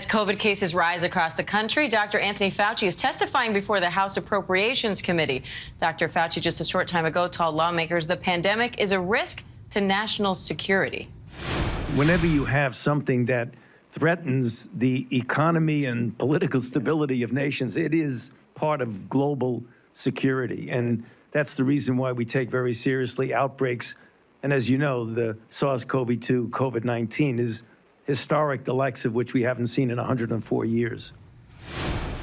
As COVID cases rise across the country, Dr. Anthony Fauci is testifying before the House Appropriations Committee. Dr. Fauci just a short time ago told lawmakers the pandemic is a risk to national security. Whenever you have something that threatens the economy and political stability of nations, it is part of global security. And that's the reason why we take very seriously outbreaks. And as you know, the SARS-CoV-2, COVID-19 is historic, the likes of which we haven't seen in 104 years.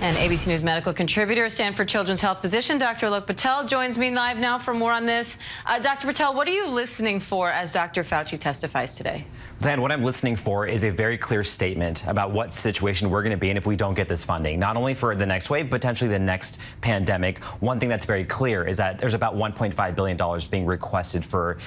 And ABC News medical contributor, Stanford Children's Health physician, Dr. Alok Patel joins me live now for more on this. Dr. Patel, what are you listening for as Dr. Fauci testifies today? Diane, what I'm listening for is a very clear statement about what situation we're going to be in if we don't get this funding, not only for the next wave, potentially the next pandemic. One thing that's very clear is that there's about $1.5 billion being requested for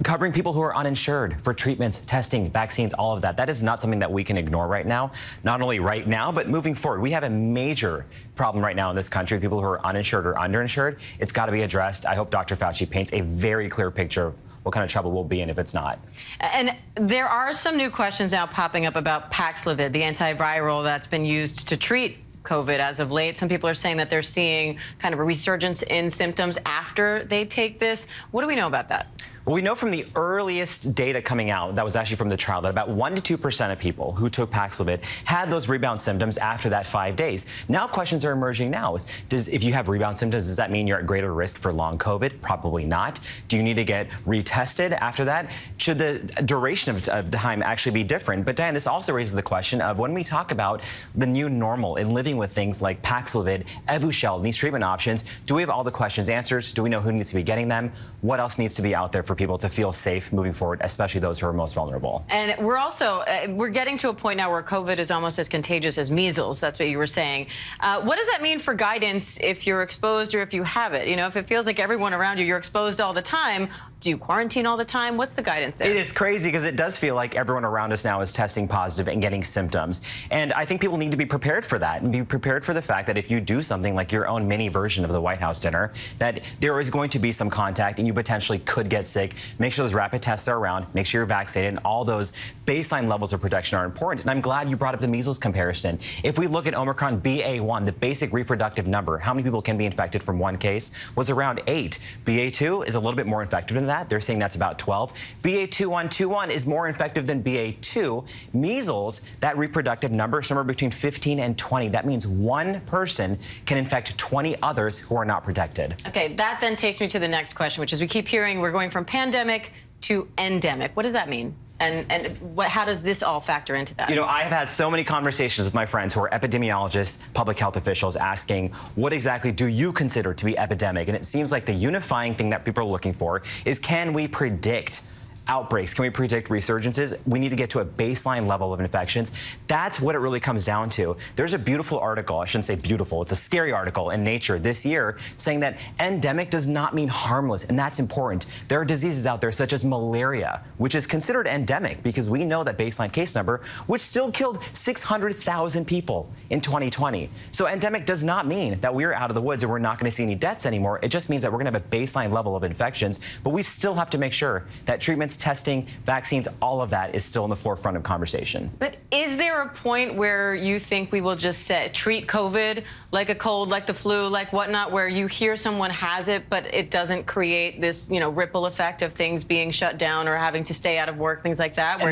covering people who are uninsured for treatments, testing, vaccines, all of that. That is not something that we can ignore right now, not only right now, but moving forward. We have a major problem right now in this country, people who are uninsured or underinsured. It's got to be addressed. I hope Dr. Fauci paints a very clear picture of what kind of trouble we'll be in if it's not. And there are some new questions now popping up about Paxlovid, the antiviral that's been used to treat COVID as of late. Some people are saying that they're seeing kind of a resurgence in symptoms after they take this. What do we know about that? Well, we know from the earliest data coming out, that was actually from the trial, that about 1% to 2% of people who took Paxlovid had those rebound symptoms after that 5 days. Now questions are emerging now. If you have rebound symptoms, does that mean you're at greater risk for long COVID? Probably not. Do you need to get retested after that? Should the duration of time actually be different? But Diane, this also raises the question of when we talk about the new normal and living with things like Paxlovid, Evusheld, these treatment options, do we have all the questions answered? Do we know who needs to be getting them? What else needs to be out there for people to feel safe moving forward, especially those who are most vulnerable? And we're also, we're getting to a point now where COVID is almost as contagious as measles. That's what you were saying. What does that mean for guidance if you're exposed or if you have it? You know, if it feels like everyone around you, you're exposed all the time, do you quarantine all the time? What's the guidance there? It is crazy because it does feel like everyone around us now is testing positive and getting symptoms. And I think people need to be prepared for that and be prepared for the fact that if you do something like your own mini version of the White House dinner, that there is going to be some contact and you potentially could get sick. Make sure those rapid tests are around, make sure you're vaccinated, and all those baseline levels of protection are important. And I'm glad you brought up the measles comparison. If we look at Omicron BA1, the basic reproductive number, how many people can be infected from one case, was around 8. BA2 is a little bit more infective than that. They're saying that's about 12. BA2121 is more infective than BA2. Measles, that reproductive number, somewhere between 15 and 20. That means one person can infect 20 others who are not protected. Okay, that then takes me to the next question, which is we keep hearing we're going from pandemic to endemic. What does that mean? And how does this all factor into that? You know, I have had so many conversations with my friends who are epidemiologists, public health officials, asking what exactly do you consider to be epidemic? And it seems like the unifying thing that people are looking for is, can we predict outbreaks? Can we predict resurgences? We need to get to a baseline level of infections. That's what it really comes down to. There's a beautiful article, I shouldn't say beautiful, it's a scary article in Nature this year saying that endemic does not mean harmless, and that's important. There are diseases out there such as malaria, which is considered endemic because we know that baseline case number, which still killed 600,000 people in 2020. So endemic does not mean that we're out of the woods and we're not going to see any deaths anymore. It just means that we're going to have a baseline level of infections, but we still have to make sure that treatments, testing, vaccines, all of that is still in the forefront of conversation. But is there a point where you think we will just treat COVID like a cold, like the flu, like whatnot, where you hear someone has it, but it doesn't create this, you know, ripple effect of things being shut down or having to stay out of work, things like that, where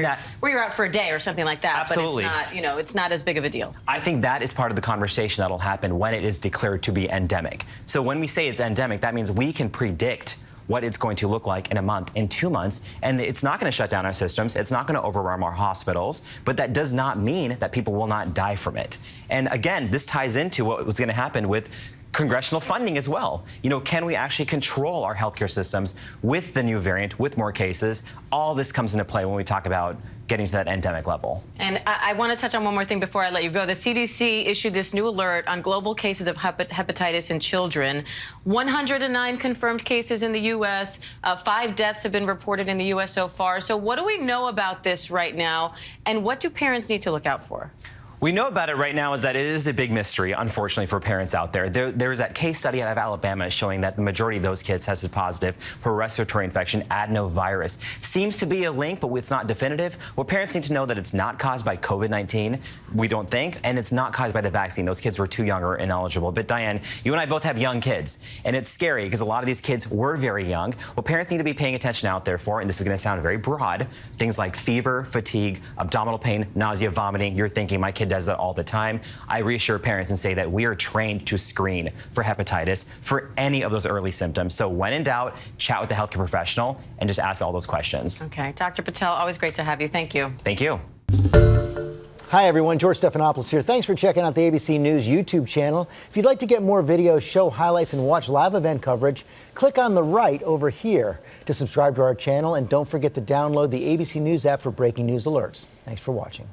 you're out for a day or something like that, absolutely. But it's not, you know, it's not as big of a deal? I think that is part of the conversation that'll happen when it is declared to be endemic. So when we say it's endemic, that means we can predict what it's going to look like in a month, in 2 months, and it's not going to shut down our systems. It's not going to overwhelm our hospitals, but that does not mean that people will not die from it. And again, this ties into what was going to happen with congressional funding as well. You know, can we actually control our healthcare systems with the new variant, with more cases? All this comes into play when we talk about getting to that endemic level. And I want to touch on one more thing before I let you go. The CDC issued this new alert on global cases of hepatitis in children. 109 confirmed cases in the U.S. 5 deaths have been reported in the U.S. so far. So what do we know about this right now, and what do parents need to look out for? We know about it right now is that it is a big mystery, unfortunately, for parents out there. There was that case study out of Alabama showing that the majority of those kids tested positive for respiratory infection, adenovirus. Seems to be a link, but it's not definitive. Well, parents need to know that it's not caused by COVID-19, we don't think, and it's not caused by the vaccine. Those kids were too young or ineligible. But Diane, you and I both have young kids, and it's scary because a lot of these kids were very young. What parents need to be paying attention out there for, and this is going to sound very broad, things like fever, fatigue, abdominal pain, nausea, vomiting. You're thinking, my kid does that all the time. I reassure parents and say that we are trained to screen for hepatitis for any of those early symptoms. So when in doubt, chat with the healthcare professional and just ask all those questions. Okay, Dr. Patel, always great to have you. Thank you. Thank you. Hi, everyone. George Stephanopoulos here. Thanks for checking out the ABC News YouTube channel. If you'd like to get more videos, show highlights, and watch live event coverage, click on the right over here to subscribe to our channel. And don't forget to download the ABC News app for breaking news alerts. Thanks for watching.